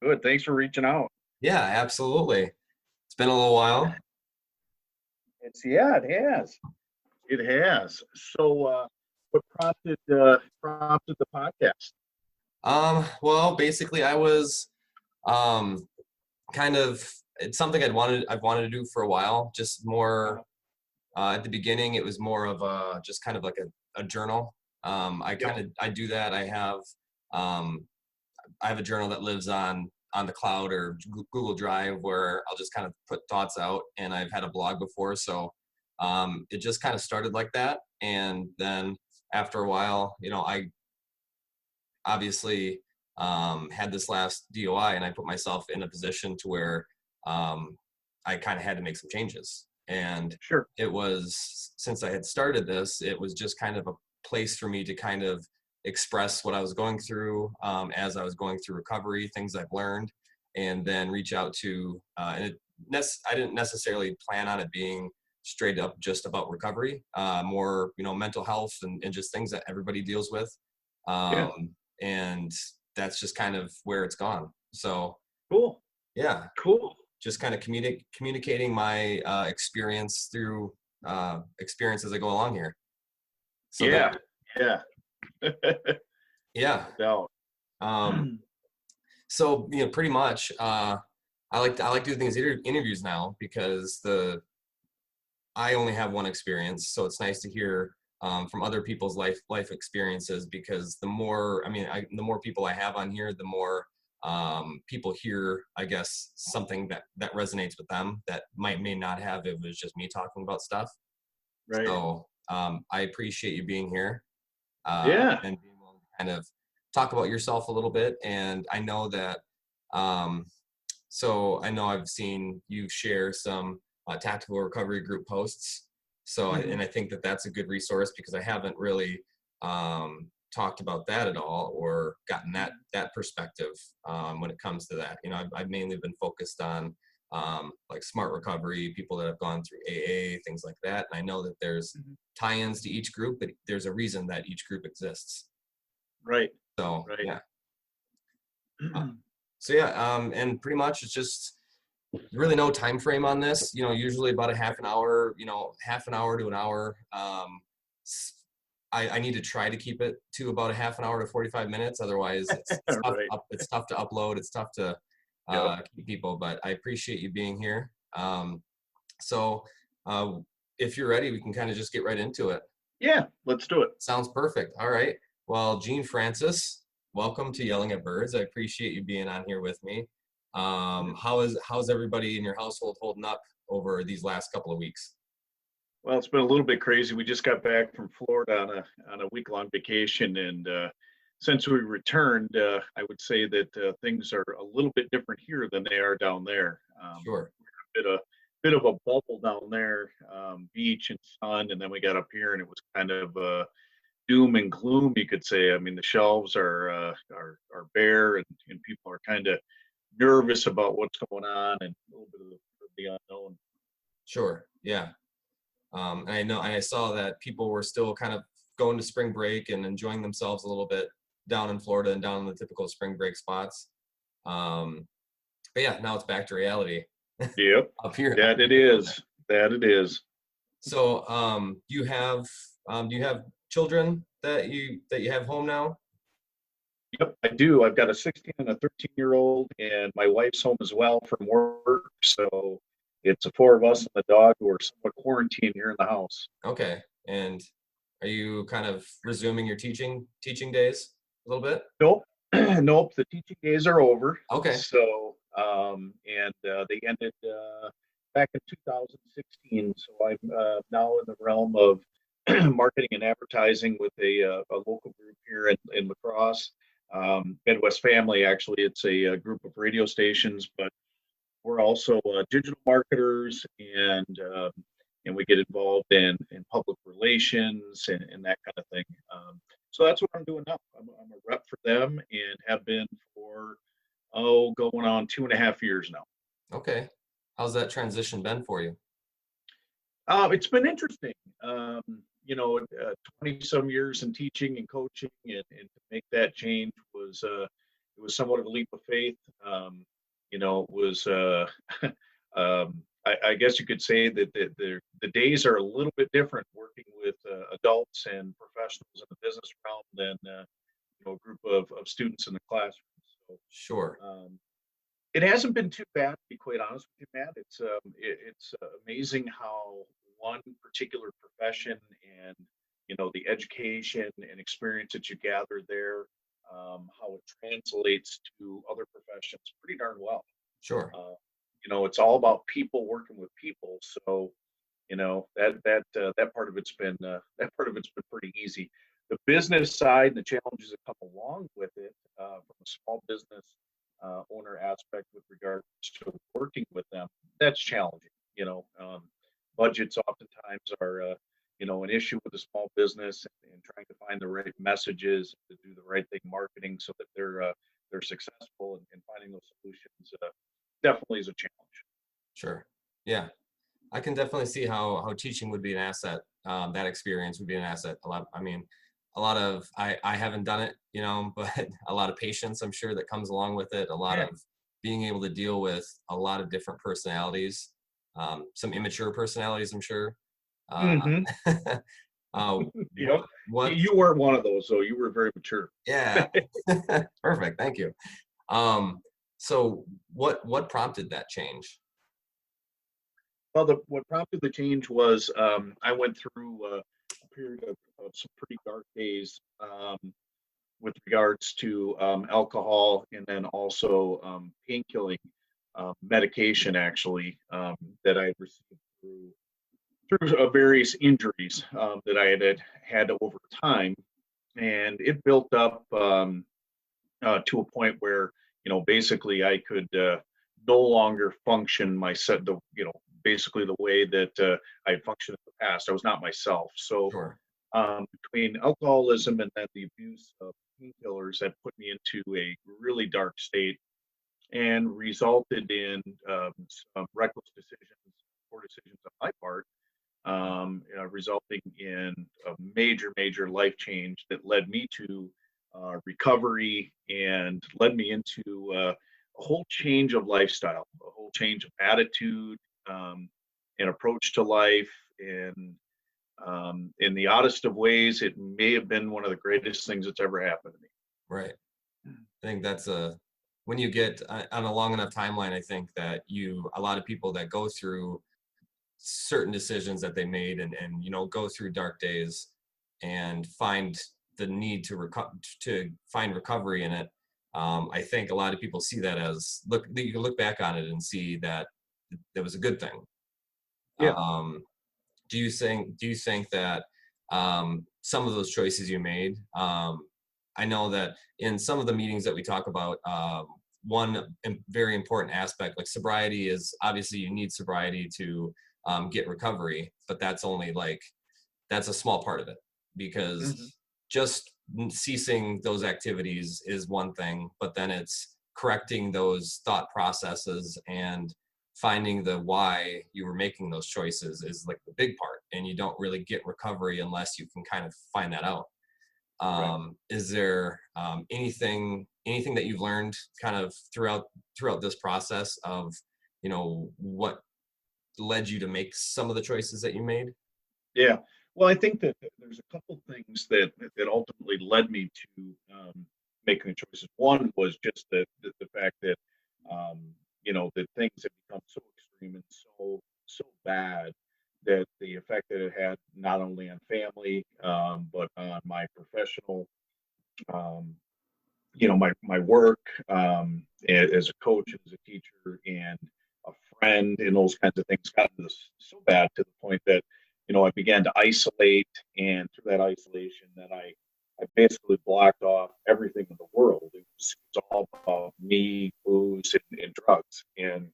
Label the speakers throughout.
Speaker 1: Good. Thanks for reaching out.
Speaker 2: Yeah, absolutely. It's been a little while.
Speaker 1: Yeah, it has. It has. What prompted the podcast?
Speaker 2: Well, basically I was um kind of it's something I've wanted to do for a while. Just more at the beginning it was more of just kind of like a journal.
Speaker 1: Yep.
Speaker 2: I do that. Um I have a journal that lives on the cloud or Google Drive where I'll just kind of put thoughts out, and I've had a blog before, so it just kind of started like that. And then after a while, I obviously had this last DOI, and I put myself in a position to where um, I kind of had to make some changes. And
Speaker 1: Sure.
Speaker 2: it was, since I had started this, it was just kind of a place for me to kind of express what I was going through as I was going through recovery, things I've learned, and then reach out to, I didn't necessarily plan on it being straight up just about recovery, more, mental health and just things that everybody deals with.
Speaker 1: Yeah.
Speaker 2: Um, and that's just kind of where it's gone. So
Speaker 1: Cool.
Speaker 2: yeah,
Speaker 1: Cool.
Speaker 2: just kind of communicating my experience through experience as I go along here. So that
Speaker 1: Yeah. Yeah.
Speaker 2: yeah.
Speaker 1: No doubt.
Speaker 2: Um, so pretty much, I like doing these interviews now because I only have one experience, so it's nice to hear from other people's life experiences, because the more people I have on here, the more people hear, I guess, something that resonates with them that may not have if it was just me talking about stuff.
Speaker 1: Right.
Speaker 2: So I appreciate you being here
Speaker 1: Yeah.
Speaker 2: and being willing to kind of talk about yourself a little bit. And I know that um, I know I've seen you share some tactical recovery group posts.
Speaker 1: Mhm.
Speaker 2: And I think that that's a good resource, because I haven't really talked about that at all, or gotten that perspective when it comes to that. I've mainly been focused on like smart recovery, people that have gone through AA, things like that. And I know that there's
Speaker 1: Mhm.
Speaker 2: tie-ins to each group, but there's a reason that each group exists.
Speaker 1: Right.
Speaker 2: So
Speaker 1: Right.
Speaker 2: yeah. Uh, so yeah, and pretty much it's just really no time frame on this. Usually about a half an hour. Half an hour to an hour. I need to try to keep it to about a half an hour to 45 minutes. Otherwise,
Speaker 1: Right.
Speaker 2: it's tough to upload. It's tough to
Speaker 1: Yep.
Speaker 2: keep people. But I appreciate you being here. So uh, if you're ready, we can kind of just get right into it.
Speaker 1: Yeah. Let's do it.
Speaker 2: Sounds perfect. All right. Well, Gene Francis, welcome to Yelling at Birds. I appreciate you being on here with me. How's everybody in your household holding up over these last couple of weeks?
Speaker 1: Well, it's been a little bit crazy. We just got back from Florida on a week long vacation, and since we returned, I would say that things are a little bit different here than they are down there.
Speaker 2: Sure.
Speaker 1: Bit a bit of a bubble down there, beach and sun, and then we got up here, and it was kind of doom and gloom, you could say. I mean, the shelves are bare, and people are kind of nervous about what's going on, and a little bit of the unknown.
Speaker 2: Sure. Yeah. And I saw that people were still kind of going to spring break and enjoying themselves a little bit down in Florida and down in the typical spring break spots. Um, but yeah, now it's back to reality
Speaker 1: Yep,
Speaker 2: up
Speaker 1: that
Speaker 2: here
Speaker 1: it
Speaker 2: in Florida.
Speaker 1: is. That it is.
Speaker 2: So, do you have children that you have home now?
Speaker 1: Yep, I do. I've got a 16 and a 13-year-old, and my wife's home as well from work. So it's the four of us and the dog who are somewhat quarantined here in the house.
Speaker 2: Okay. And are you kind of resuming your teaching days a little bit?
Speaker 1: Nope, nope. The teaching days are over.
Speaker 2: Okay.
Speaker 1: And they ended back in 2016. So I'm now in the realm of marketing and advertising with a local group here in La Crosse. Midwest Family, actually, it's a group of radio stations, but we're also digital marketers, and we get involved in public relations and that kind of thing. So that's what I'm doing now. I'm a rep for them and have been for going on 2.5 years now.
Speaker 2: Okay. How's that transition been for you?
Speaker 1: It's been interesting. Um, 20 some years in teaching and coaching, and to make that change was it was somewhat of a leap of faith. It was, I guess you could say that the days are a little bit different working with adults and professionals in the business realm than a group of students in the classroom. So
Speaker 2: Sure.
Speaker 1: it hasn't been too bad, to be quite honest with you, Matt. It's amazing how one particular profession and the education and experience that you gather there, how it translates to other professions pretty darn well.
Speaker 2: Sure.
Speaker 1: Uh, it's all about people working with people. So that part of it's been pretty easy. The business side and the challenges that come along with it, from a small business owner aspect with regards to working with them, that's challenging. Budgets oftentimes are an issue with a small business, and trying to find the right messages to do the right thing marketing so that they're successful, and finding those solutions definitely is a challenge.
Speaker 2: Sure. Yeah. I can definitely see how teaching would be an asset. That experience would be an asset. I mean, a lot of I haven't done it, but a lot of patience I'm sure that comes along with it. A lot
Speaker 1: Yeah.
Speaker 2: of being able to deal with a lot of different personalities, some immature personalities, I'm sure. Uh,
Speaker 1: Hmm.
Speaker 2: uh,
Speaker 1: Yep. You
Speaker 2: what?
Speaker 1: you weren't one of those, though. You were very mature.
Speaker 2: Yeah. Perfect. Thank you. Um, so what prompted that change?
Speaker 1: Well, what prompted the change was, I went through a period of some pretty dark days, with regards to alcohol, and then also pain killing medication, actually, that I had received through various injuries that I had over time. And it built up to a point where basically I could no longer function basically the way that I had functioned in the past. I was not myself. So
Speaker 2: Sure.
Speaker 1: between alcoholism and then the abuse of painkillers, that put me into a really dark state and resulted in some reckless decisions, poor decisions on my part, resulting in a major, major life change that led me to recovery, and led me into a whole change of lifestyle, a whole change of attitude, and approach to life. And in the oddest of ways, it may have been one of the greatest things that's ever happened to me.
Speaker 2: Right. I think that's a when you get on a long enough timeline, I think that a lot of people that go through certain decisions that they made and go through dark days and find the need to find recovery in it. I think a lot of people see that as you can look back on it and see that it was a good thing.
Speaker 1: Yeah.
Speaker 2: Um, do you think that some of those choices you made, I know that in some of the meetings that we talk about, one very important aspect, like sobriety, is obviously you need sobriety to get recovery, but that's a small part of it,
Speaker 1: Hmm.
Speaker 2: because just ceasing those activities is one thing, but then it's correcting those thought processes and finding the why you were making those choices is like the big part, and you don't really get recovery unless you can kind of find that out.
Speaker 1: Right.
Speaker 2: Is there anything that you've learned kind of throughout this process of what led you to make some of the choices that you made?
Speaker 1: Yeah. Well, I think that there's a couple things that ultimately led me to making the choices. One was just the fact that that things have become so extreme and so bad, that the effect that it had not only on family, but on my professional, um, my work, as a coach, as a teacher, and a friend, and those kinds of things, got this so bad to the point that I began to isolate. And through that isolation, then I basically blocked off everything in the world. It was all about me, booze, and drugs. And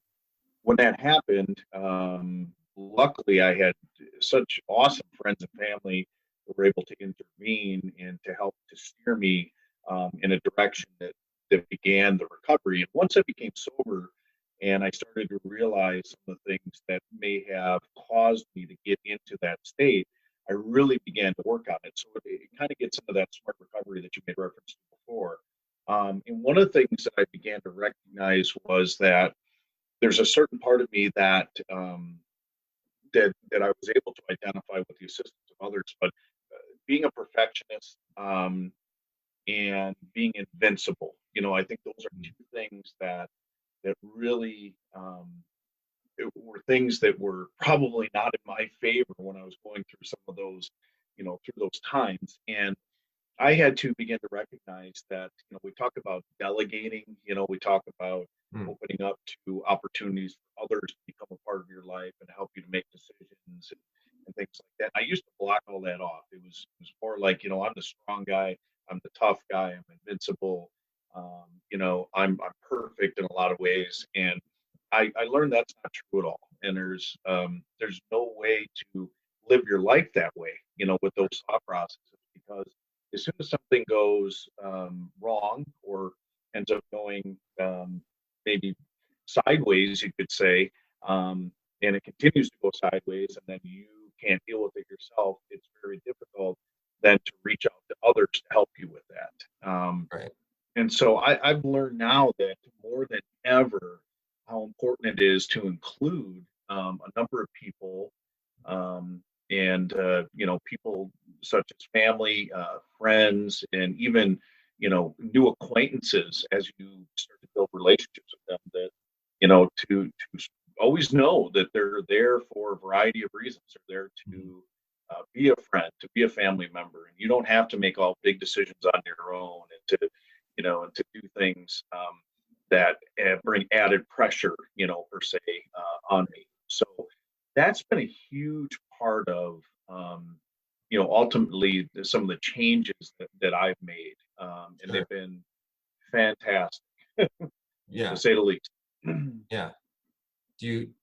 Speaker 1: when that happened, luckily I had such awesome friends and family who were able to intervene and to help to steer me in a direction that began the recovery. And once I became sober and I started to realize some of the things that may have caused me to get into that state, I really began to work on it. So it kind of gets into that smart recovery that you made reference to before. And one of the things that I began to recognize was that there's a certain part of me that that I was able to identify with the assistance of others, but being a perfectionist and being invincible, I think those are
Speaker 2: Mm.
Speaker 1: two things that really were things that were probably not in my favor when I was going through some of those, through those times. And I had to begin to recognize that, we talk about delegating, we talk about
Speaker 2: Mm.
Speaker 1: opening up to opportunities for others to become a part of your life and help you to make decisions and things like that. I used to block all that off. It was more like, I'm the strong guy, I'm the tough guy, I'm invincible, I'm perfect in a lot of ways. And I learned that's not true at all. And there's no way to live your life that way, with those thought processes, because as soon as something goes wrong or ends up going maybe sideways, you could say, and it continues to go sideways, and then you can't deal with it yourself, it's very difficult then to reach out to others to help you with that.
Speaker 2: Right.
Speaker 1: And so I've learned now that more than ever, how important it is to include a number of people, and people such as family, friends, and even new acquaintances as you start to build relationships with them. That to always know that they're there for a variety of reasons. They're there
Speaker 2: Mhm.
Speaker 1: to be a friend, to be a family member, and you don't have to make all big decisions on your own, and to do things that bring added pressure, per se, on me. So that's been a huge part of, ultimately some of the changes that I've made, and
Speaker 2: Sure.
Speaker 1: they've been fantastic, to
Speaker 2: Yeah.
Speaker 1: say the least.
Speaker 2: Yeah. Do you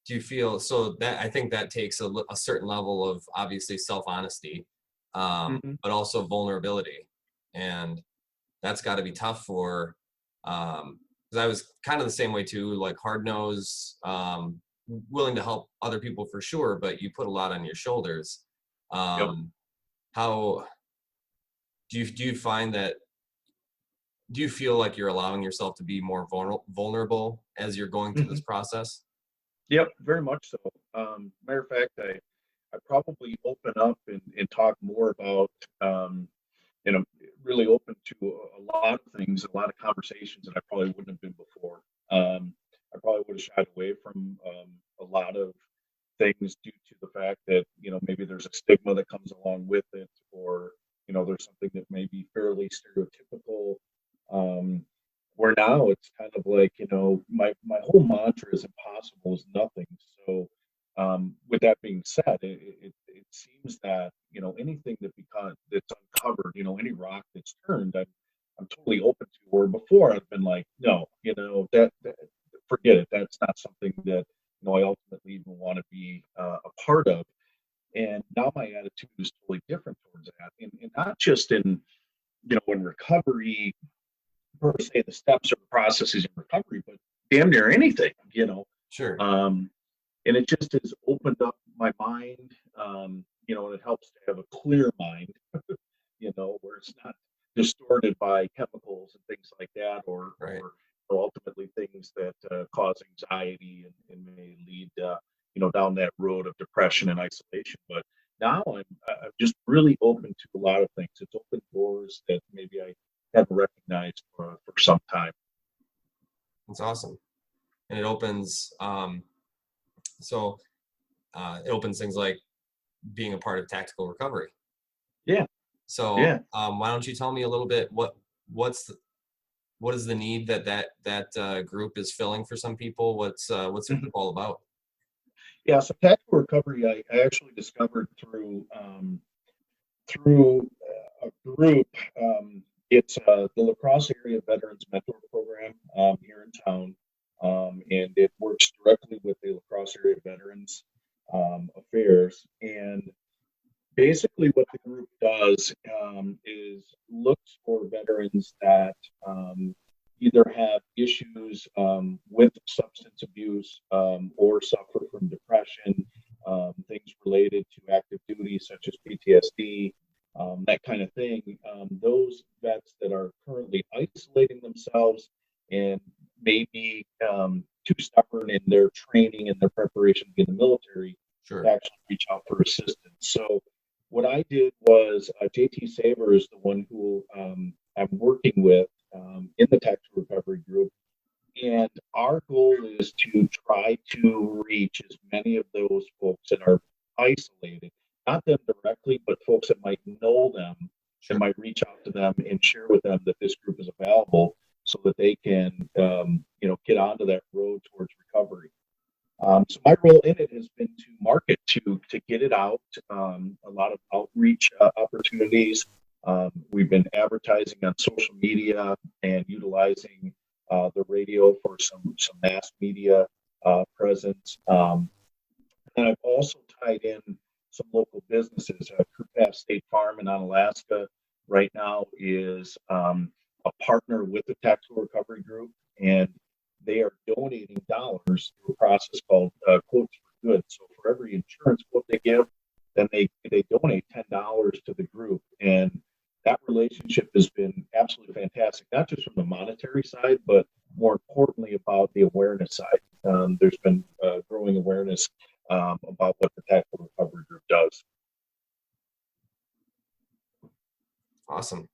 Speaker 2: do you feel so that I think that takes a certain level of obviously self-honesty,
Speaker 1: Mhm.
Speaker 2: but also vulnerability, and that's got to be tough for because I was kind of the same way too, like hard nosed, willing to help other people for sure, but you put a lot on your shoulders.
Speaker 1: Yep.
Speaker 2: um how do you find that, do you feel like you're allowing yourself to be more vulnerable as you're going through this
Speaker 1: Mhm.
Speaker 2: process?
Speaker 1: Yep, very much so. Matter of fact, I probably open up and talk more about, um, really open to a lot of things, a lot of conversations that I probably wouldn't have been before. I probably would have shied away from a lot of things due to the fact that, maybe there's a stigma that comes along with it, or, there's something that may be fairly stereotypical. Um, where now it's kind of like, my whole mantra is impossible is nothing. So, with that being said, it seems that, anything that's uncovered, any rock that's turned, I'm totally open to. Where before I've been like, no, that forget it. That's not something that, I ultimately even want to be a part of. And now my attitude is totally different towards that, and not just in recovery per se, the steps or processes in recovery, but damn near anything,
Speaker 2: Sure.
Speaker 1: um, and it just has opened up my mind, and it helps to have a clear mind, where it's not distorted by chemicals and things like that,
Speaker 2: Right.
Speaker 1: or ultimately things that cause anxiety and may lead, down that road of depression and isolation. But now I'm just really open to a lot of things. It's opened doors that maybe I hadn't recognized for some time.
Speaker 2: That's awesome. And it opens so it opens things like being a part of tactical recovery.
Speaker 1: Yeah,
Speaker 2: So
Speaker 1: yeah.
Speaker 2: why don't you tell me a little bit what's what is the need that group is filling for some people? What's the
Speaker 1: Mhm.
Speaker 2: group all about?
Speaker 1: Yeah, so tactical recovery, I actually discovered through a group. It's the La Crosse Area Veterans Mentor Program here in town, and it works directly with the La Crosse Area Veterans Affairs. And basically, what the group does is looks for veterans that either have issues with substance abuse, or suffer from depression, things related to active duty, such as PTSD, that kind of thing. Those vets that are currently isolating themselves and maybe too stubborn in their training and their preparation to be in the military to
Speaker 2: Sure.
Speaker 1: actually reach out for assistance. So what I did was JT Saver is the one who I'm working with in the tactical recovery group. And our goal is to try to reach as many of those folks that are isolated, not them directly, but folks that might know them, that
Speaker 2: Sure.
Speaker 1: might reach out to them and share with them that this group is available so that they can, get onto that road towards recovery. So my role in it has been to market, to get it out, a lot of outreach opportunities. We've been advertising on social media and utilizing the radio for some mass media presence. And I've also tied in some local businesses. Crew Path State Farm in Onalaska right now is a partner with the Tactical Recovery Group, and they are donating dollars through a process called Quotes for Good. So for every insurance quote they give, then they donate $10 to the group, and that relationship has been absolutely fantastic. Not just from the monetary side, but more importantly about the awareness side. There's been growing awareness about what the Tactical Recovery Group does.
Speaker 2: Awesome.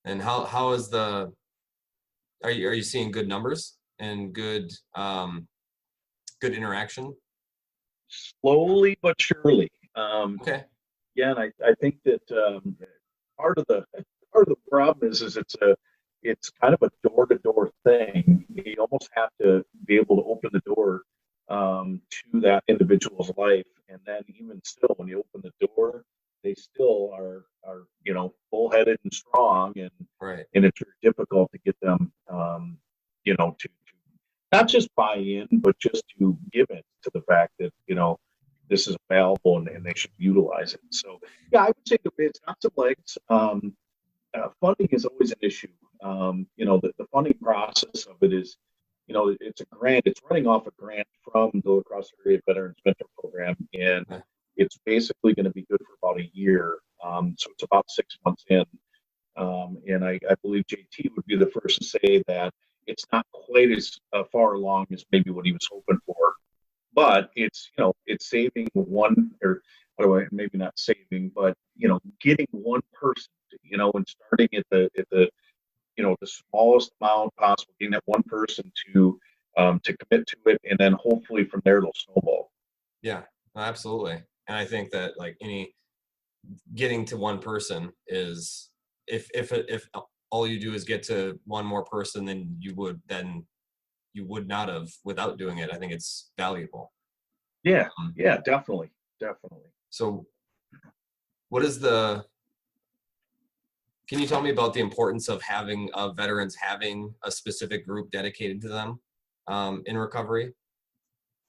Speaker 2: And how is the are you seeing good numbers and good interaction?
Speaker 1: Slowly but surely.
Speaker 2: Okay.
Speaker 1: Yeah, and I think that part of the part of the problem is it's kind of a door to door thing. You almost have to be able to open the door to that individual's life, and then even still, when you open the door, they still are bullheaded and strong,
Speaker 2: Right.
Speaker 1: and it's very difficult to get them to not just buy in, but just to give it to the fact that this is available and they should utilize it. So yeah, I would say it's got some legs. Funding is always an issue. The funding process of it is, it's a grant. It's running off a grant from the La Crosse Area Veterans Mentor Program, and
Speaker 2: Okay.
Speaker 1: it's basically going to be good for about a year. So it's about 6 months in. And I believe JT would be the first to say that it's not quite as far along as maybe what he was hoping for, but it's saving one, or maybe not saving, but getting one person, and starting at the smallest amount possible, getting that one person to commit to it, and then hopefully from there it'll snowball.
Speaker 2: Yeah, absolutely. And I think that like any getting to one person is if all you do is get to one more person than you would not have without doing it. I think it's valuable.
Speaker 1: Yeah,
Speaker 2: Um,
Speaker 1: yeah, definitely, definitely.
Speaker 2: so what is the can you tell me about the importance of having veterans having a specific group dedicated to them in recovery?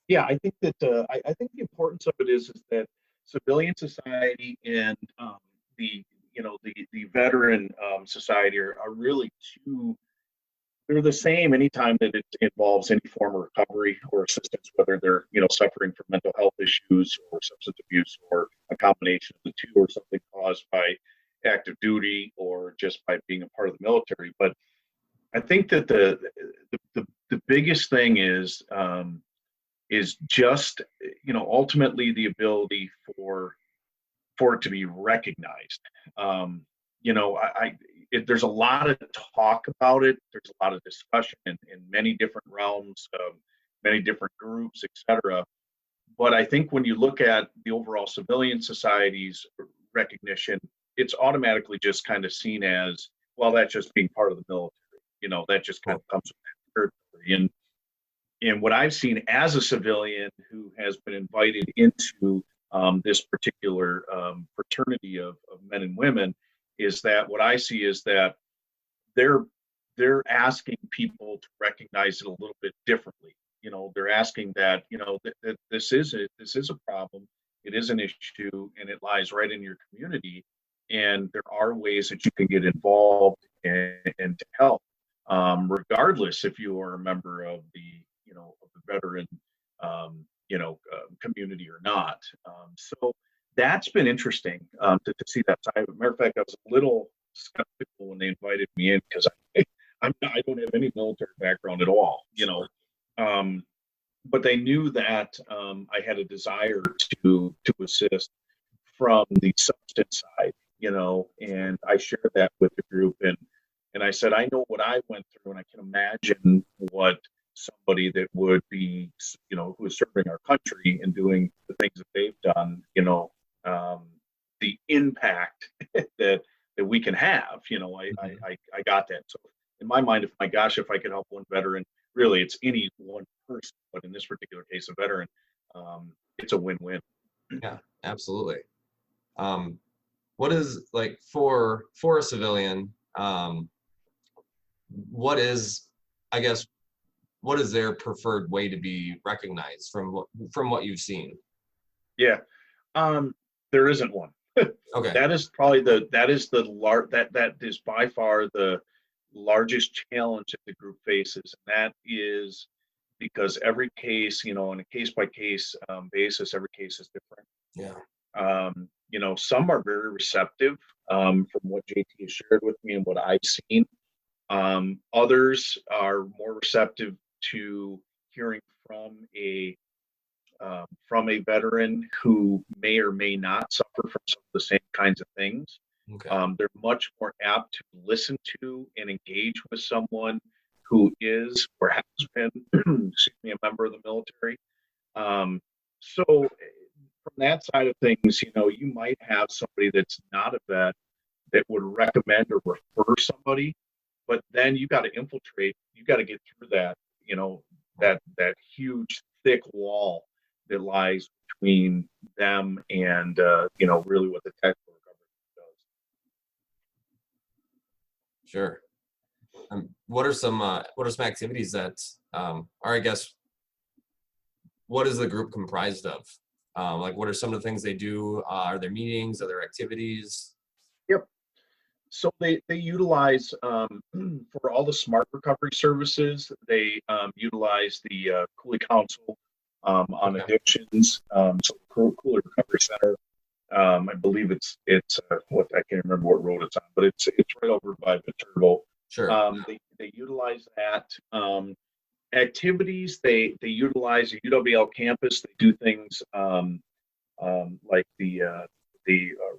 Speaker 1: Yeah, I think that I think the importance of it is that civilian society and the veteran society are really two. They're the same anytime that it involves any form of recovery or assistance, whether they're suffering from mental health issues or substance abuse or a combination of the two, or something caused by active duty or just by being a part of the military. But I think that the biggest thing is just ultimately the ability for it to be recognized. There's a lot of talk about it. There's a lot of discussion in many different realms, many different groups, etc. But I think when you look at the overall civilian society's recognition, it's automatically just kind of seen as, well, that's just being part of the military. That just kind
Speaker 2: Cool.
Speaker 1: of comes with that territory. And what I've seen as a civilian who has been invited into this particular fraternity of men and women is that what I see is that they're they're asking people to recognize it a little bit differently. They're asking that this is a problem, it is an issue, and it lies right in your community, and there are ways that you can get involved and to help, regardless if you are a member of the veteran community or not. So that's been interesting to see that side. As a matter of fact, I was a little skeptical when they invited me in because I don't have any military background at all, you know. Um, but they knew that I had a desire to assist from the substance side, you know, and I shared that with the group, and I said I know what I went through, and I can imagine what somebody that would be, you know, who is serving our country and doing the things that they've done, you know, um, the impact that we can have, you know, I got that. So in my mind, if my gosh, if I could help one veteran, really, it's any one person, but in this particular case, a veteran, it's a win-win.
Speaker 2: Yeah, absolutely. Um, what is like for a civilian, what is, I guess, what is their preferred way to be recognized from what you've seen?
Speaker 1: Yeah, there isn't one.
Speaker 2: Okay.
Speaker 1: That is probably that is by far the largest challenge that the group faces, and that is because every case, you know, on a case by case basis, every case is different.
Speaker 2: Yeah.
Speaker 1: You know, some are very receptive from what JT has shared with me and what I've seen. Others are more receptive to hearing from a veteran who may or may not suffer from some of the same kinds of things.
Speaker 2: Okay.
Speaker 1: They're much more apt to listen to and engage with someone who is or has been, excuse me, a member of the military. So from that side of things, you know, you might have somebody that's not a vet that would recommend or refer somebody, but then you got to infiltrate, you got to get through that, you know, that huge thick wall that lies between them and you know, really what the technical government does.
Speaker 2: Sure. What are some activities that are, I guess, what is the group comprised of? Like, what are some of the things they do? Are there meetings? Are there activities?
Speaker 1: Yep. So they utilize for all the smart recovery services, they utilize the Cooley Council on
Speaker 2: Okay.
Speaker 1: addictions. So Cooley Recovery Center. I believe it's what I can't remember what road it's on, but it's right over by Viterbo.
Speaker 2: Sure.
Speaker 1: They utilize that. Activities they utilize the UWL campus. They do things like the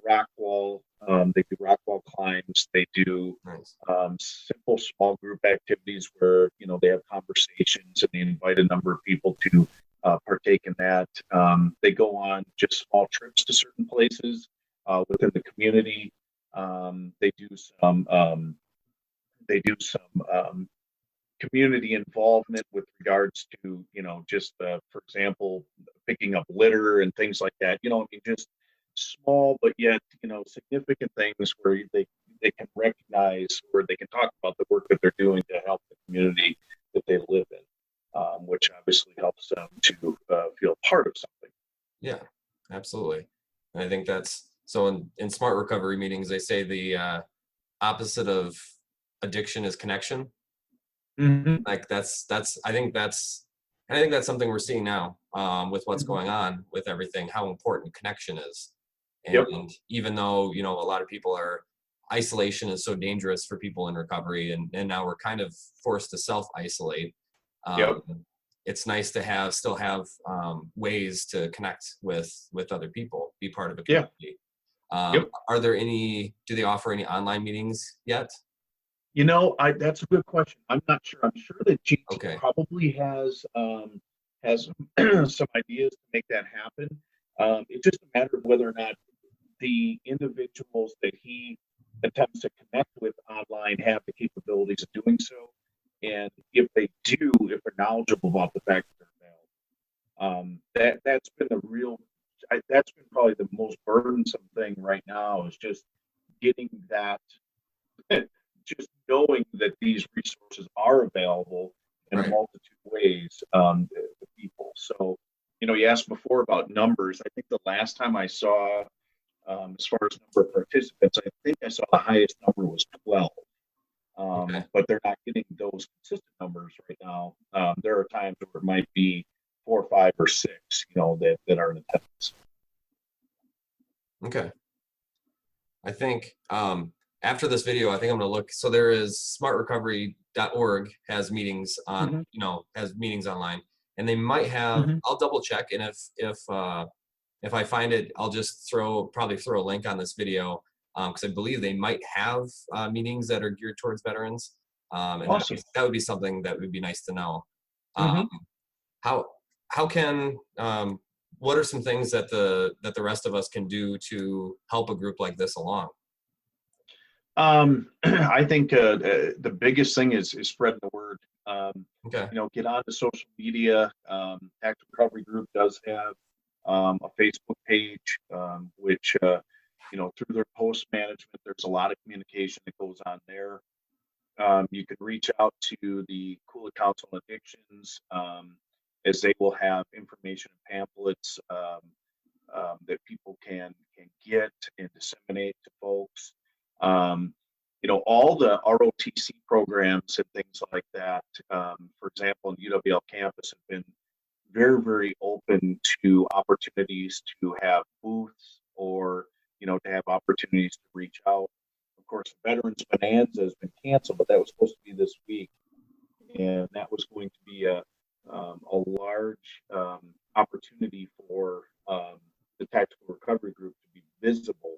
Speaker 1: rock wall. They do rock wall climbs. They do
Speaker 2: Nice.
Speaker 1: simple small group activities where, you know, they have conversations and they invite a number of people to partake in that. They go on just small trips to certain places within the community. They do some community involvement with regards to, you know, just for example, picking up litter and things like that. You know, I mean, just small but yet, you know, significant things where they can recognize, or they can talk about the work that they're doing to help the community that they live in, which obviously helps them to feel part of something.
Speaker 2: Yeah, absolutely. And I think that's so in smart recovery meetings, they say the opposite of addiction is connection.
Speaker 1: Mm-hmm.
Speaker 2: Like that's I think that's something we're seeing now with what's
Speaker 1: Mm-hmm.
Speaker 2: going on with everything, how important connection is.
Speaker 1: Yep.
Speaker 2: And even though, you know, a lot of people are isolation is so dangerous for people in recovery, and now we're kind of forced to self-isolate.
Speaker 1: Yep.
Speaker 2: Um, it's nice to still have ways to connect with other people, be part of a
Speaker 1: Yeah.
Speaker 2: community.
Speaker 1: Yep.
Speaker 2: Do they offer any online meetings yet?
Speaker 1: You know, that's a good question. I'm not sure. I'm sure that GT
Speaker 2: Okay.
Speaker 1: probably has some ideas to make that happen. It's just a matter of whether or not the individuals that he attempts to connect with online have the capabilities of doing so, and if they do, if they're knowledgeable about the fact that they're available. That's been the real. That's been probably the most burdensome thing right now is just getting that just knowing that these resources are available in a
Speaker 2: Right.
Speaker 1: multitude of ways to people. So, you know, you asked before about numbers. I think the last time I saw, as far as number of participants, I think I saw the highest number was 12.
Speaker 2: Okay.
Speaker 1: But they're not getting those consistent numbers right now. There are times where it might be 4, 5, or 6, you know, that are in attendance.
Speaker 2: Okay. I think after this video, I think I'm going to look. So there is smartrecovery.org has meetings on,
Speaker 1: Hmm.
Speaker 2: has meetings online, and they might have.
Speaker 1: Hmm.
Speaker 2: I'll double check, and if I find it, I'll just probably throw a link on this video because I believe they might have meetings that are geared towards veterans, and
Speaker 1: Awesome.
Speaker 2: that would be something that would be nice to know. Um,
Speaker 1: Hmm.
Speaker 2: how how can what are some things that the rest of us can do to help a group like this along?
Speaker 1: I think the biggest thing is spreading the word.
Speaker 2: Okay.
Speaker 1: Get onto social media. Active Recovery Group does have a Facebook page, which through their post management, there's a lot of communication that goes on there. You could reach out to the Kula Council on Addictions, as they will have information and pamphlets that people can get and disseminate to folks. Um, all the ROTC programs and things like that, for example, in UWL campus have been very, very open to opportunities to have booths or, to have opportunities to reach out. Of course, Veterans Bonanza has been canceled, but that was supposed to be this week. And that was going to be a large opportunity for the Tactical Recovery Group to be visible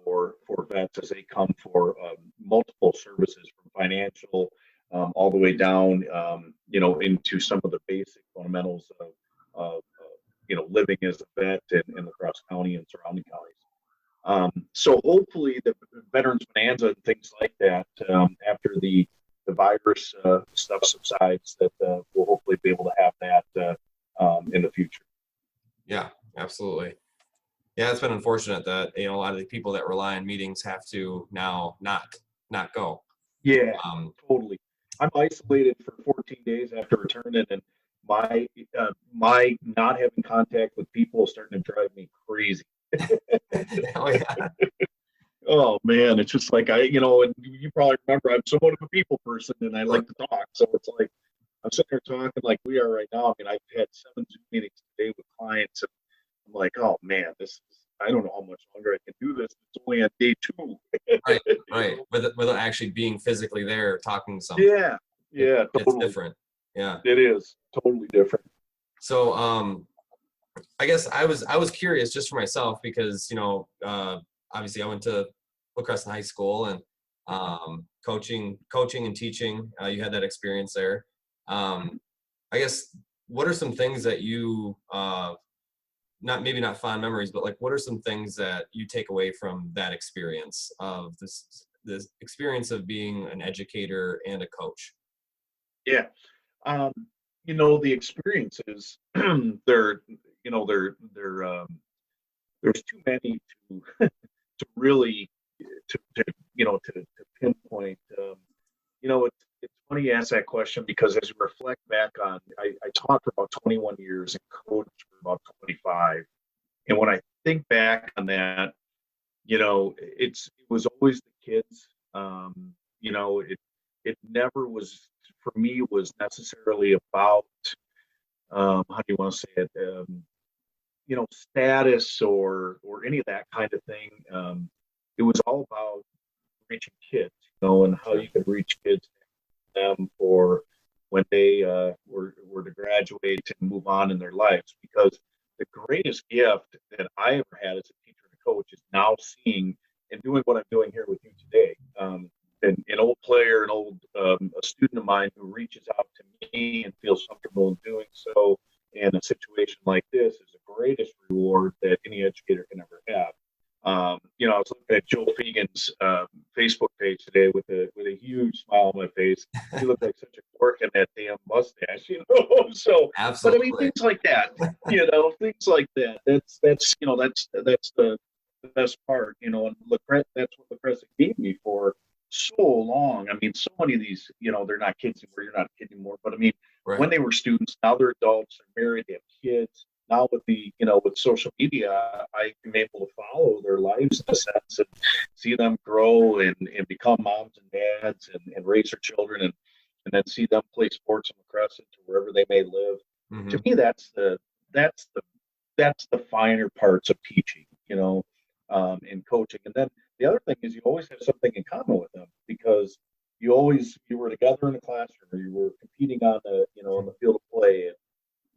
Speaker 1: for vets as they come for multiple services, from financial all the way down, into some of the basic fundamentals of living as a vet in La Crosse County and surrounding counties. So hopefully the Veterans Bonanza and things like that, after the virus stuff subsides, that we'll hopefully be able to have that in the future.
Speaker 2: Yeah, absolutely. Yeah, it's been unfortunate that a lot of the people that rely on meetings have to now not go.
Speaker 1: Yeah,
Speaker 2: Um,
Speaker 1: totally. I'm isolated for 14 days after returning, and my not having contact with people is starting to drive me crazy.
Speaker 2: oh yeah,
Speaker 1: Oh man, it's just like and you probably remember I'm somewhat of a people person, and I like to talk. So it's like I'm sitting here talking like we are right now. I mean, I've had 7 Zoom meetings today with clients, and I'm like, oh man, I don't know how much longer I can do this. It's only on day 2.
Speaker 2: right, right.
Speaker 1: You
Speaker 2: Without actually being physically there talking to someone,
Speaker 1: Yeah, yeah,
Speaker 2: it's
Speaker 1: totally.
Speaker 2: different. Yeah.
Speaker 1: It is totally different.
Speaker 2: So I guess I was curious just for myself because obviously I went to Hill Crescent High School and coaching and teaching. You had that experience there. Um, I guess what are some things that you not fond memories, but like what are some things that you take away from that experience of this experience of being an educator and a coach?
Speaker 1: Yeah. Um, the experiences, they're, there's too many to really, to pinpoint. It's funny you ask that question, because as you reflect back on, I taught for about 21 years and coached for about 25. And when I think back on that, it was always the kids. It never was, for me, was necessarily about, how do you want to say it, status or any of that kind of thing. It was all about reaching kids, and how
Speaker 2: Sure.
Speaker 1: you could reach kids, for when they were to graduate and move on in their lives. Because the greatest gift that I ever had as a teacher and a coach is now seeing and doing what I'm doing here with you today. An old player, a student of mine who reaches out to me and feels comfortable in doing so in a situation like this is the greatest reward that any educator can ever have. I was looking at Joe Fegan's Facebook page today with a huge smile on my face. He looked like such a dork in that damn mustache, So, but I mean,
Speaker 2: Absolutely.
Speaker 1: things like that, things like that. That's the best part, And that's what LaCresse gave me for so long. I mean, so many of these, they're not kids anymore. You're not a kid anymore, but I mean,
Speaker 2: Right.
Speaker 1: when they were students, now they're adults, they're married, they have kids. Now with with social media, I'm able to follow their lives in a sense and see them grow and become moms and dads and raise their children, and then see them play sports in the Crescent or wherever they may live. To
Speaker 2: Hmm.
Speaker 1: me, that's the finer parts of teaching. in coaching. And then the other thing is you always have something in common with them because you were together in the classroom or you were competing on on the field of play, and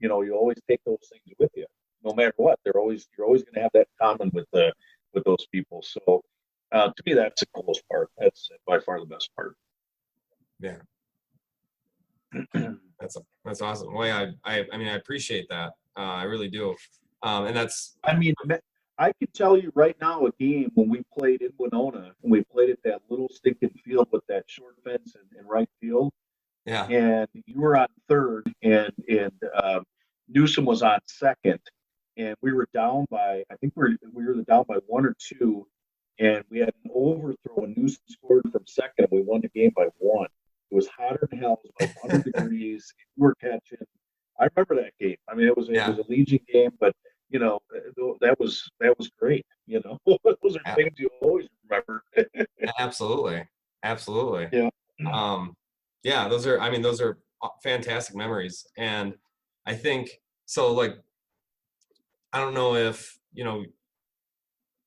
Speaker 1: you always take those things with you, no matter what. You're always going to have that in common with those people. So to me, that's the coolest part. That's by far the best part.
Speaker 2: Yeah. That's awesome. Well, I mean, I appreciate that. I really do. And that's,
Speaker 1: I mean, I can tell you right now a game when we played in Winona, and we played at that little stinking field with that short fence in right field,
Speaker 2: yeah.
Speaker 1: and you were on third, and Newsom was on second, and we were down by, I think we were down by 1 or 2, and we had an overthrow, and Newsom scored from second, and we won the game by 1. It was hotter than hell. It was like 100 degrees. We were catching. I remember that game. I mean, it was a Legion game, but that was great. Those are things you always remember.
Speaker 2: Absolutely.
Speaker 1: Yeah.
Speaker 2: Yeah, those are fantastic memories. And I think so, like, I don't know if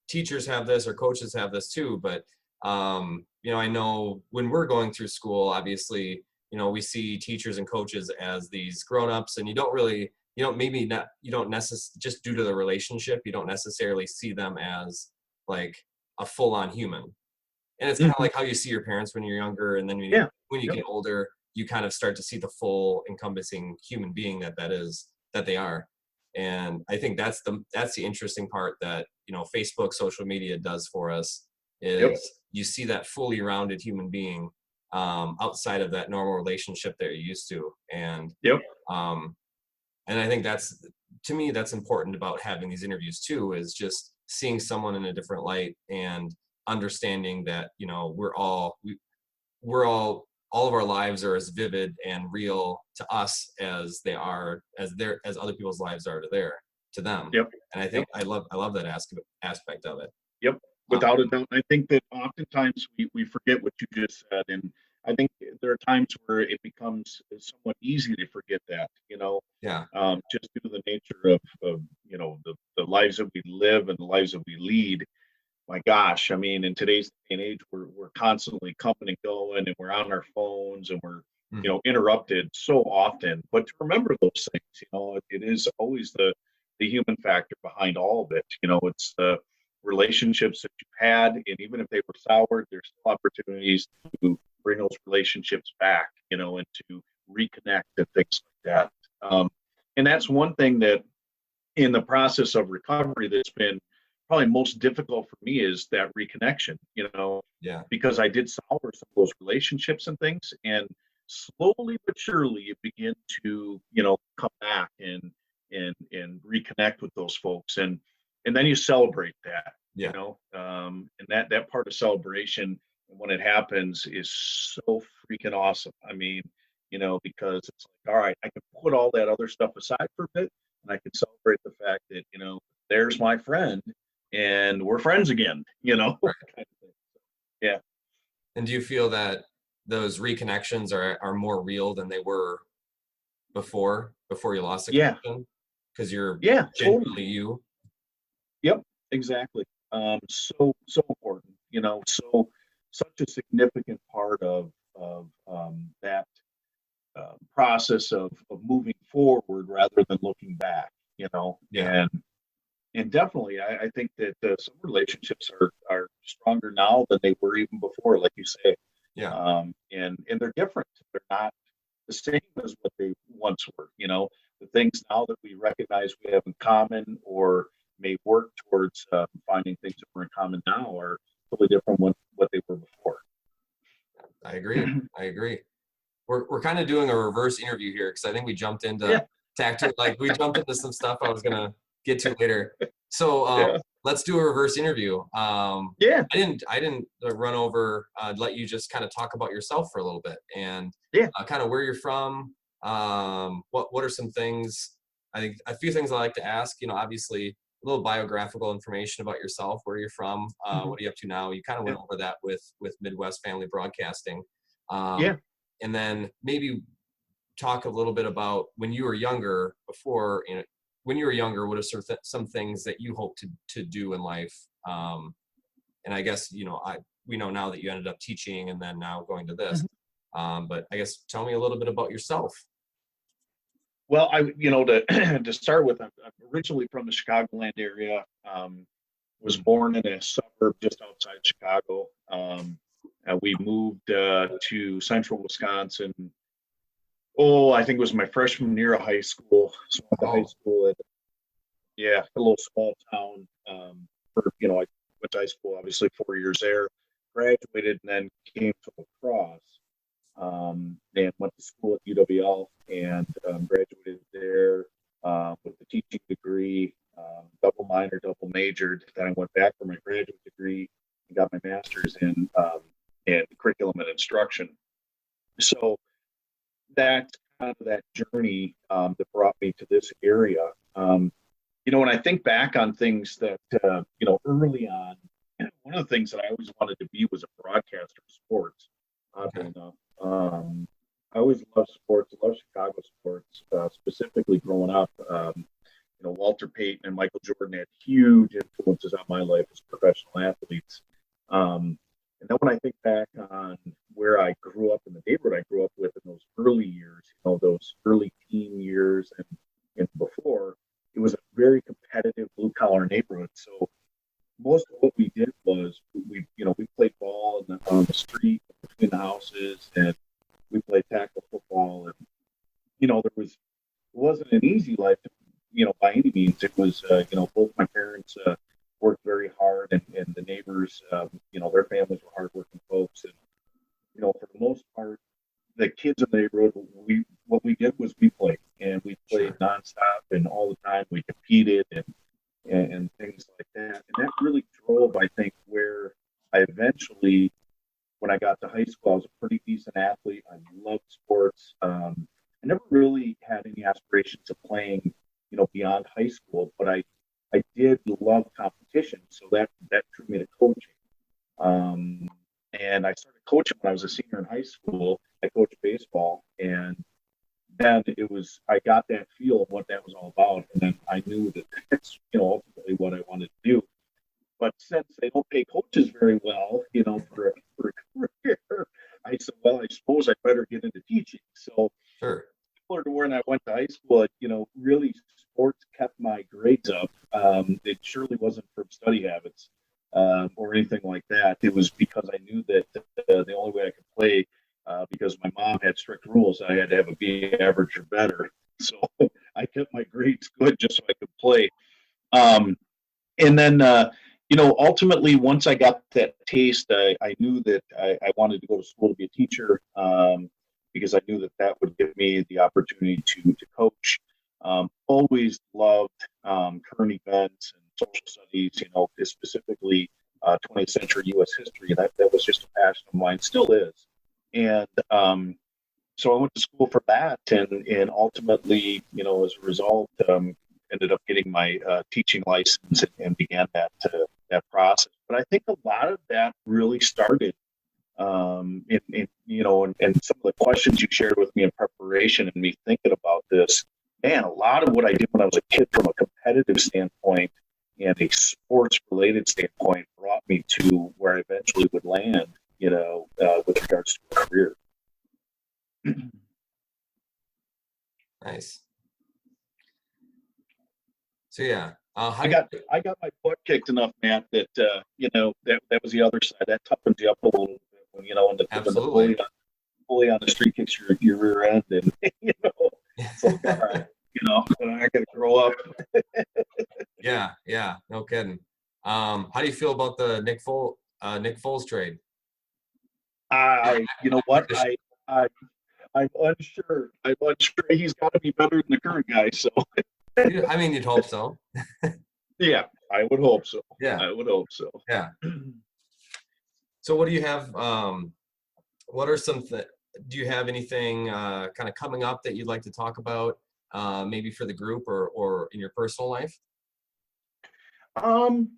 Speaker 2: teachers have this or coaches have this too, but I know when we're going through school, obviously, we see teachers and coaches as these grown-ups, and you don't necessarily, just due to the relationship, you don't necessarily see them as like a full-on human. And it's kind of like how you see your parents when you're younger, and then when you get older, you kind of start to see the full encompassing human being that they are. And I think that's the interesting part that Facebook, social media does for us is you see that fully rounded human being outside of that normal relationship that you're used to. And and I think to me that's important about having these interviews too, is just seeing someone in a different light and understanding that all of our lives are as vivid and real to us as they are as other people's lives are to them. And I think I love that aspect of it.
Speaker 1: Without a doubt. I think that oftentimes we forget what you just said, and I think there are times where it becomes somewhat easy to forget that, just due to the nature of the lives that we live and the lives that we lead. My gosh, I mean, in today's day and age, we're constantly coming and going, and we're on our phones, and we're interrupted so often. But to remember those things, it is always the human factor behind all of it. It's the relationships that you've had, and even if they were soured, there's still opportunities to bring those relationships back, and to reconnect and things like that. And that's one thing that in the process of recovery that's been probably most difficult for me is that reconnection, because I did sour some of those relationships and things, and slowly but surely you begin to, come back and reconnect with those folks. And then you celebrate that, and that part of celebration when it happens is so freaking awesome. I mean, because it's like, all right, I can put all that other stuff aside for a bit, and I can celebrate the fact that, there's my friend and we're friends again, kind of thing. Yeah.
Speaker 2: And do you feel that those reconnections are more real than they were before you lost the connection? Because you're genuinely you.
Speaker 1: Yep, exactly. So important, such a significant part of that process of moving forward rather than looking back, and definitely I think that some relationships are stronger now than they were even before, like you say. And they're different. They're not the same as what they once were. The things now that we recognize we have in common or may work towards finding things that we're in common now are totally different than what they were before.
Speaker 2: I agree. We're kind of doing a reverse interview here, because I think we jumped into we jumped into some stuff I was gonna get to later. So let's do a reverse interview. I didn't run over, let you just kind of talk about yourself for a little bit, and kind of where you're from. What are some things? I think a few things I like to ask. Obviously a little biographical information about yourself, where you're from, what are you up to now? You kind of went over that with Midwest Family Broadcasting. And then maybe talk a little bit about when you were younger, before when you were younger, what are some things that you hope to do in life? And I guess, we know now that you ended up teaching and then now going to this. But I guess tell me a little bit about yourself.
Speaker 1: Well, to to start with, I'm originally from the Chicagoland area. Was born in a suburb just outside Chicago. And we moved to central Wisconsin. Oh, I think it was my freshman year of high school. So I went to high school at, a little small town. I went to high school, obviously 4 years there, graduated, and then came to La Crosse, and went to school at UWL, and graduated there with a teaching degree, double minor, double majored. Then I went back for my graduate degree and got my master's in curriculum and instruction. So that's kind of that journey that brought me to this area. When I think back on things that, early on, one of the things that I always wanted to be was a broadcaster of sports, oddly enough. I always loved sports. I love Chicago sports, specifically growing up. Walter Payton and Michael Jordan had huge influences on my life as professional athletes. And then when I think back on where I grew up in the neighborhood I grew up with in those early years, those early teen years and before, it was a very competitive blue collar neighborhood. So most of what we did was we played ball on the street between the houses, and we played tackle football. And it wasn't an easy life, by any means. It was both my parents worked very hard, and the neighbors, their families were hardworking folks. And for the most part, the kids in the neighborhood, what we did was we played, and we played nonstop, and all the time we competed and things like that. And that really drove, I think, where I eventually, when I got to high school, I was a pretty decent athlete. I loved sports. I never really had any aspirations of playing, beyond high school, but I did love competition. So that drew me to coaching. And I started coaching when I was a senior in high school. I coached baseball, and then I got that feel of what that was all about. And then I knew that that's, ultimately what I wanted to do. But since they don't pay coaches very well, for a career, I said, well, I suppose I better get into teaching. So similar to when I went to high school, really sports kept my grades up. It surely wasn't from study habits or anything like that. It was because I knew that the only way I could play, because my mom had strict rules, I had to have a B average or better. So I kept my grades good just so I could play. And then, ultimately, once I got that taste, I knew that I wanted to go to school to be a teacher, because I knew that would give me the opportunity to coach. Always loved current events and social studies, specifically 20th century U.S. history. That was just a passion of mine, still is. And so I went to school for that, and ultimately, as a result, ended up getting my teaching license and began that process. But I think a lot of that really started, and some of the questions you shared with me in preparation and me thinking about this. Man, a lot of what I did when I was a kid from a competitive standpoint and a sports-related standpoint brought me to where I eventually would land, with regards to a career.
Speaker 2: Nice. So yeah,
Speaker 1: I got my butt kicked enough, Matt, that that was the other side. That toughens you up a little bit when when the bully on the street kicks your rear end, and it's like, all right, I got to grow up.
Speaker 2: Yeah, no kidding. How do you feel about the Nick Foles trade?
Speaker 1: You know what? I'm unsure. He's got to be better than the current guy. So.
Speaker 2: I mean, you'd hope so.
Speaker 1: Yeah, I would hope so.
Speaker 2: Yeah,
Speaker 1: I would hope so.
Speaker 2: Yeah. So, what do you have? What are do you have anything kind of coming up that you'd like to talk about, maybe for the group or in your personal life?
Speaker 1: Coming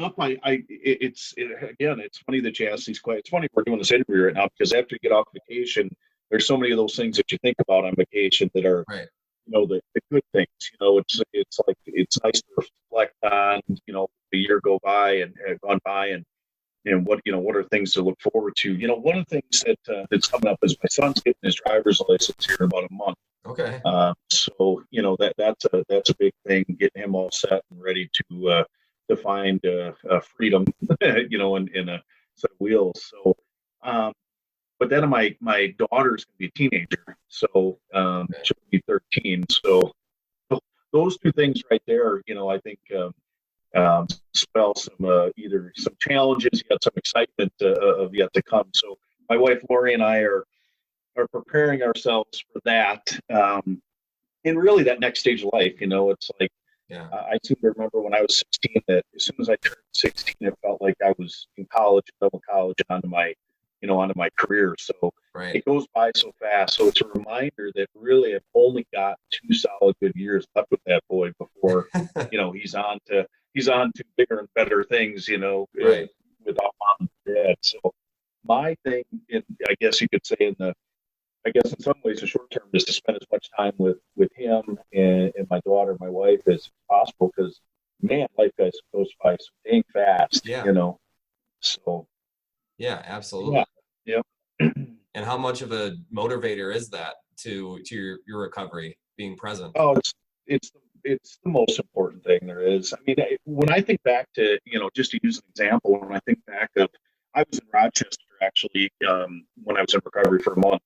Speaker 1: up, it's funny that you ask these questions. It's funny we're doing this interview right now, because after you get off vacation, there's so many of those things that you think about on vacation that are,
Speaker 2: right.
Speaker 1: the good things. It's like it's nice to reflect on, the year gone by, and what are things to look forward to. One of the things that's coming up is my son's getting his driver's license here in about a month.
Speaker 2: Okay.
Speaker 1: So that's a big thing, getting him all set and ready to find freedom, in a set of wheels. So, but then my daughter's gonna be a teenager, so
Speaker 2: Okay.
Speaker 1: she'll be 13. So those two things right there, I think spell some either some challenges, yet some excitement of yet to come. So my wife Lori and I are preparing ourselves for that. And really that next stage of life, it's like
Speaker 2: Yeah.
Speaker 1: I seem to remember when I was 16 that as soon as I turned 16, it felt like I was in college, double college, onto my career. So
Speaker 2: Right.
Speaker 1: it goes by so fast. So it's a reminder that really I've only got 2 solid good years left with that boy before, he's on to bigger and better things,
Speaker 2: Right.
Speaker 1: with mom and dad. So my thing, I guess you could say I guess in some ways the short term is to spend as much time with him and my daughter, my wife as possible because man, life goes by so dang fast,
Speaker 2: Yeah.
Speaker 1: So
Speaker 2: Yeah,
Speaker 1: yeah,
Speaker 2: absolutely.
Speaker 1: yeah.
Speaker 2: And how much of a motivator is that to your recovery, being present?
Speaker 1: Oh, it's the most important thing there is. I mean, when I think back to just to use an example, when I think back of I was in Rochester actually when I was in recovery for a month.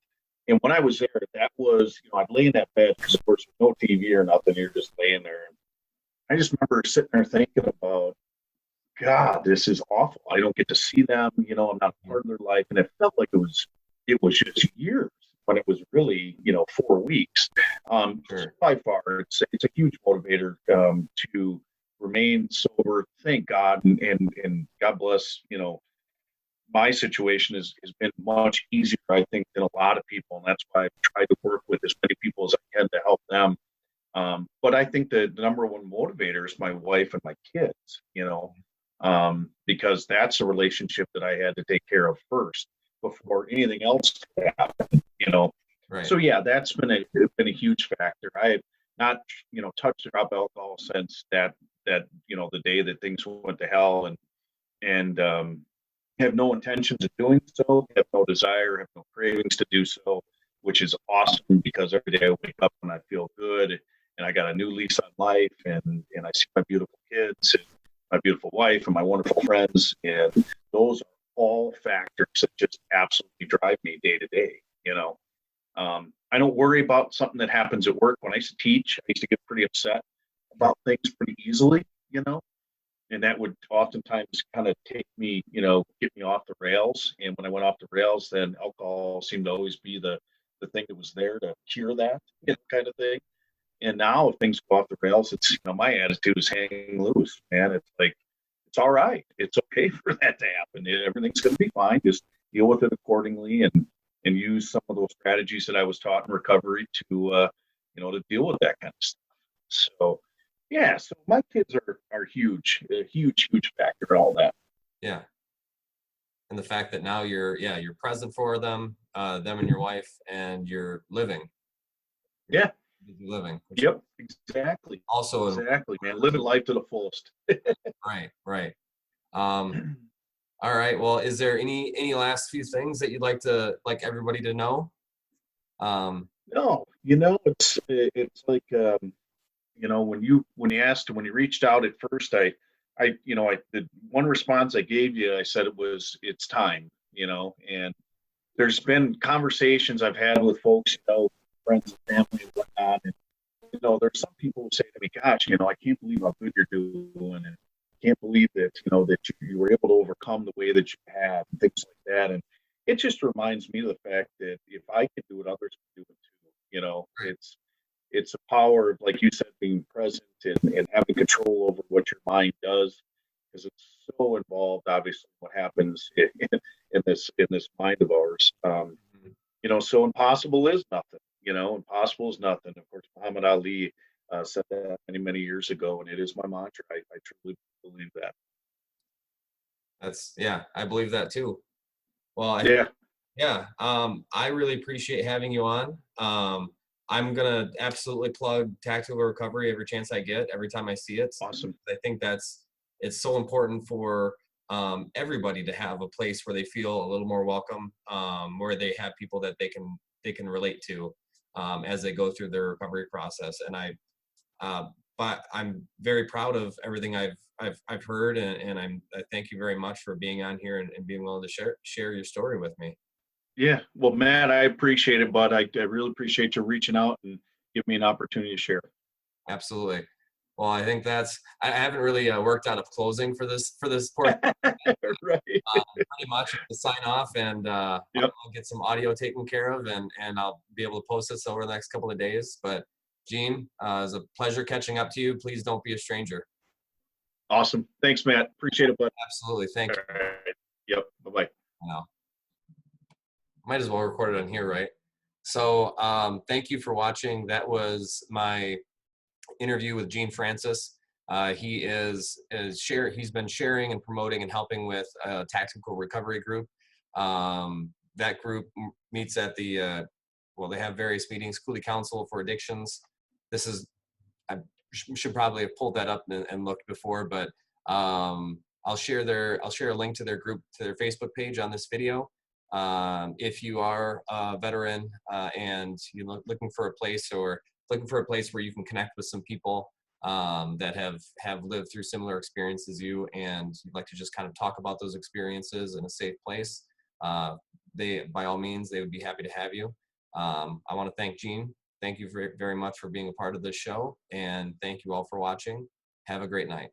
Speaker 1: And when I was there, that was, I'd lay in that bed because, of course, there's no TV or nothing. You're just laying there. And I just remember sitting there thinking about, God, this is awful. I don't get to see them. I'm not
Speaker 2: Mhm.
Speaker 1: part of their life. And it felt like it was just years, but it was really, 4 weeks. So
Speaker 2: Sure.
Speaker 1: by far, it's a huge motivator to remain sober. Thank God, and God bless, my situation has been much easier, I think, than a lot of people, and that's why I've tried to work with as many people as I can to help them. But I think the number one motivator is my wife and my kids, because that's a relationship that I had to take care of first before anything else could happen.
Speaker 2: Right.
Speaker 1: So yeah, that's been a huge factor. I have not, touched or drop alcohol since the day that things went to hell, and have no intentions of doing so, have no desire, have no cravings to do so, which is awesome because every day I wake up and I feel good and I got a new lease on life and I see my beautiful kids and my beautiful wife and my wonderful friends. And those are all factors that just absolutely drive me day to day. I don't worry about something that happens at work. When I used to teach, I used to get pretty upset
Speaker 2: Sure.
Speaker 1: about things pretty easily, and that would oftentimes kind of take me, get me off the rails. And when I went off the rails, then alcohol seemed to always be the thing that was there to cure that, kind of thing. And now if things go off the rails, it's my attitude is hanging loose, man. It's like it's all right. It's okay for that to happen. Everything's going to be fine. Just deal with it accordingly and use some of those strategies that I was taught in recovery to deal with that kind of stuff. So yeah, so my kids are huge, a huge factor in all that.
Speaker 2: Yeah. And the fact that now you're present for them and your wife, and you're living. You're
Speaker 1: Yeah,
Speaker 2: busy living, which
Speaker 1: yep, exactly,
Speaker 2: also
Speaker 1: exactly, man. Living life to the fullest.
Speaker 2: right, right. Um, all right. Well, is there any last few things that you'd like everybody to know? Um,
Speaker 1: No, it's like when you reached out at first, the one response I gave you, I said it's time, and there's been conversations I've had with folks, friends and family and whatnot, and there's some people who say to me, "Gosh, I can't believe how good you're doing, and I can't believe that that you were able to overcome the way that you have, and things like that." And it just reminds me of the fact that if I can do it, others can do it too.
Speaker 2: right.
Speaker 1: It's a power of, like you said, being present and having control over what your mind does, because it's so involved, obviously, what happens in this mind of ours.
Speaker 2: Mhm.
Speaker 1: So impossible is nothing. Impossible is nothing. Of course, Muhammad Ali said that many years ago, and it is my mantra. I truly believe that.
Speaker 2: Yeah, I believe that too. Well,
Speaker 1: Yeah.
Speaker 2: yeah, I really appreciate having you on. I'm gonna absolutely plug tactical recovery every chance I get, every time I see it.
Speaker 1: Awesome.
Speaker 2: I think it's so important for everybody to have a place where they feel a little more welcome, where they have people that they can relate to as they go through their recovery process. And but I'm very proud of everything I've heard, and I thank you very much for being on here and being willing to share your story with me.
Speaker 1: Yeah. Well, Matt, I appreciate it, bud. I really appreciate you reaching out and give me an opportunity to share.
Speaker 2: Absolutely. Well, I think I haven't really worked out a closing for this portion.
Speaker 1: Right.
Speaker 2: Pretty much to sign off, and
Speaker 1: Yep.
Speaker 2: I'll get some audio taken care of, and I'll be able to post this over the next couple of days. But Gene, it was a pleasure catching up to you. Please don't be a stranger.
Speaker 1: Awesome. Thanks, Matt. Appreciate it, bud.
Speaker 2: Absolutely. Thank
Speaker 1: All
Speaker 2: you.
Speaker 1: right. Yep. Bye-bye.
Speaker 2: Now, might as well record it on here, right? So thank you for watching. That was my interview with Gene Francis. He's been sharing and promoting and helping with a tactical recovery group. That group meets at the they have various meetings. Cooley Council for Addictions. I should probably have pulled that up and looked before, but I'll share a link to their group, to their Facebook page on this video. If you are a veteran and you're looking for a place where you can connect with some people that have lived through similar experiences as you, and you'd like to just kind of talk about those experiences in a safe place, by all means, they would be happy to have you. I want to thank Gene. Thank you very, very much for being a part of this show, and thank you all for watching. Have a great night.